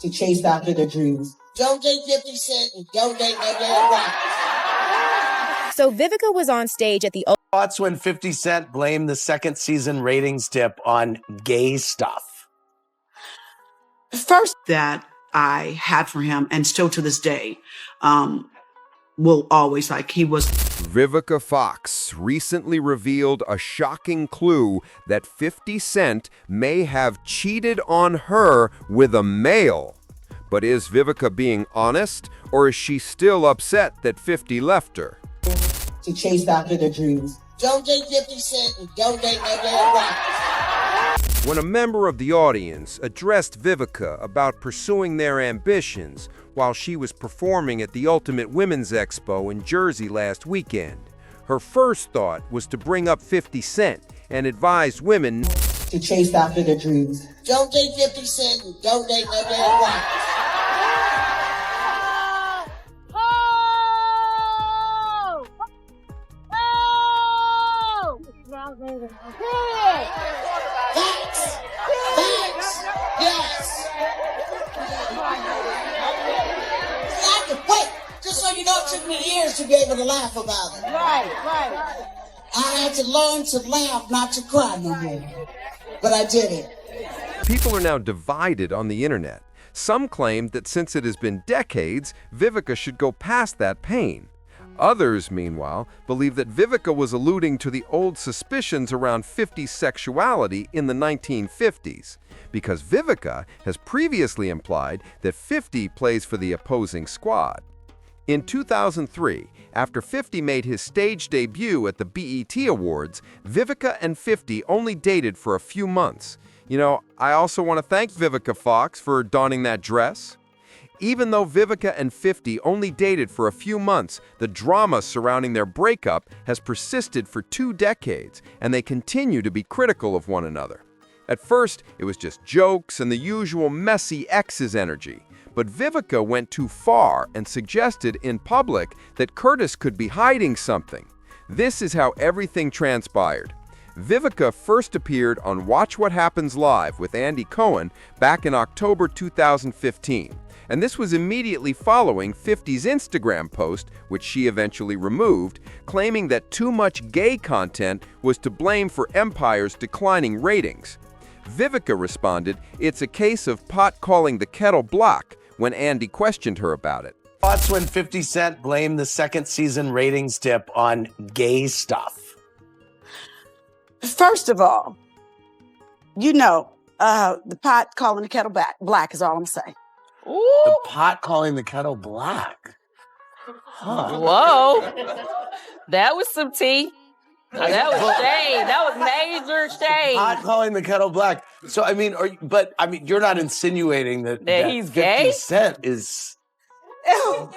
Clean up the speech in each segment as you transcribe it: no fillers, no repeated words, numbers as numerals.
to chase after their dreams. Don't date 50 Cent and don't date no damn rock. So Vivica was on stage at the Thoughts when 50 Cent blamed the second season ratings dip on gay stuff? First that I had for him, and still to this day, will always, like, he was. Vivica Fox recently revealed a shocking clue that 50 Cent may have cheated on her with a male. But is Vivica being honest, or is she still upset that 50 left her? To chase after their dreams. Don't date 50 Cent and don't date no damn rock. When a member of the audience addressed Vivica about pursuing their ambitions while she was performing at the Ultimate Women's Expo in Jersey last weekend, her first thought was to bring up 50 Cent and advised women to chase after their dreams. Don't date 50 Cent and don't date no damn rock. Yes. Wait, just so you know, it took me years to be able to laugh about it. Right. I had to learn to laugh, not to cry no more. But I did it. People are now divided on the internet. Some claim that since it has been decades, Vivica should go past that pain. Others, meanwhile, believe that Vivica was alluding to the old suspicions around 50's sexuality in the 1950s, because Vivica has previously implied that 50 plays for the opposing squad. In 2003, after 50 made his stage debut at the BET Awards, Vivica and 50 only dated for a few months. You know, I also want to thank Vivica Fox for donning that dress. Even though Vivica and 50 only dated for a few months, the drama surrounding their breakup has persisted for 2 decades, and they continue to be critical of one another. At first, it was just jokes and the usual messy exes energy, but Vivica went too far and suggested in public that Curtis could be hiding something. This is how everything transpired. Vivica first appeared on Watch What Happens Live with Andy Cohen back in October 2015. And this was immediately following 50's Instagram post, which she eventually removed, claiming that too much gay content was to blame for Empire's declining ratings. Vivica responded, "It's a case of pot calling the kettle black," when Andy questioned her about it. Thoughts when 50 Cent blamed the second season ratings dip on gay stuff? First of all, the pot calling the kettle black is all I'm saying. Ooh. The pot calling the kettle black. Huh. Whoa. That was some tea. That was shade. That was major shade. Pot calling the kettle black. So, I mean, you're not insinuating that he's 50 gay? Cent is... Oh,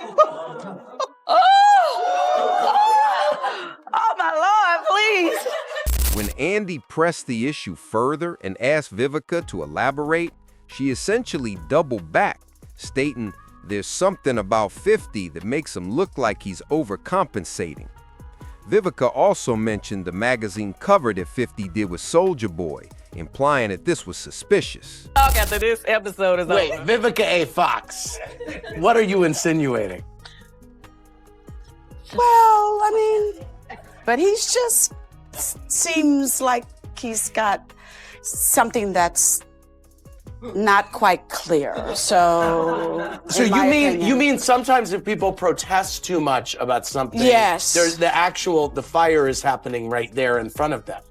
my Lord, please. When Andy pressed the issue further and asked Vivica to elaborate, she essentially doubled back, stating there's something about 50 that makes him look like he's overcompensating. Vivica also mentioned the magazine cover that 50 did with Soulja Boy, implying that this was suspicious. Talk after this episode is Wait, over. Vivica A. Fox, what are you insinuating? Well, but he's just seems like he's got something that's not quite clear. So you mean sometimes if people protest too much about something, yes, there's the fire is happening right there in front of them.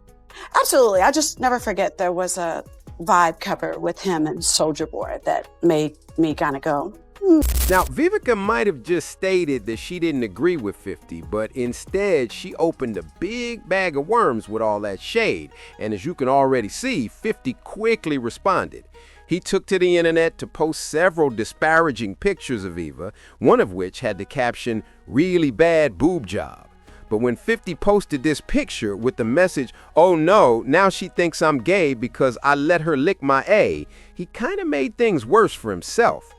Absolutely. I just never forget there was a Vibe cover with him and Soulja Boy that made me kind of go, Now, Vivica might have just stated that she didn't agree with 50, but instead she opened a big bag of worms with all that shade. And as you can already see, 50 quickly responded. He took to the internet to post several disparaging pictures of Eva, one of which had the caption, "Really bad boob job." But when 50 posted this picture with the message, "Oh no, now she thinks I'm gay because I let her lick my A," he kind of made things worse for himself.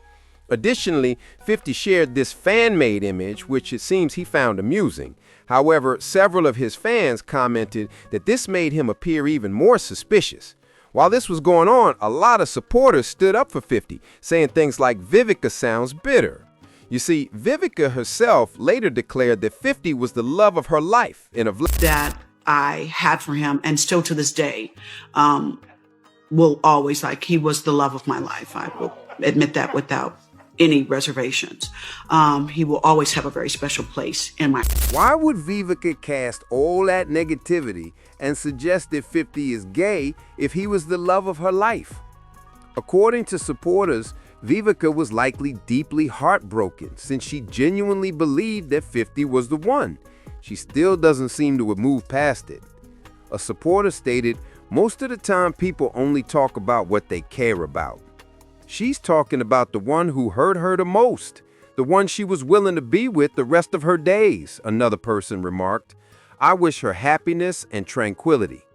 Additionally, 50 shared this fan-made image, which it seems he found amusing. However, several of his fans commented that this made him appear even more suspicious. While this was going on, a lot of supporters stood up for 50, saying things like Vivica sounds bitter. You see, Vivica herself later declared that 50 was the love of her life and of That I had for him, and still to this day, will always, like, he was the love of my life. I will admit that without any reservations. He will always have a very special place in my. Why would Vivica cast all that negativity and suggest that 50 is gay if he was the love of her life? According to supporters, Vivica was likely deeply heartbroken since she genuinely believed that 50 was the one. She still doesn't seem to have moved past it. A supporter stated, "Most of the time people only talk about what they care about." She's talking about the one who hurt her the most, the one she was willing to be with the rest of her days, another person remarked. "I wish her happiness and tranquility."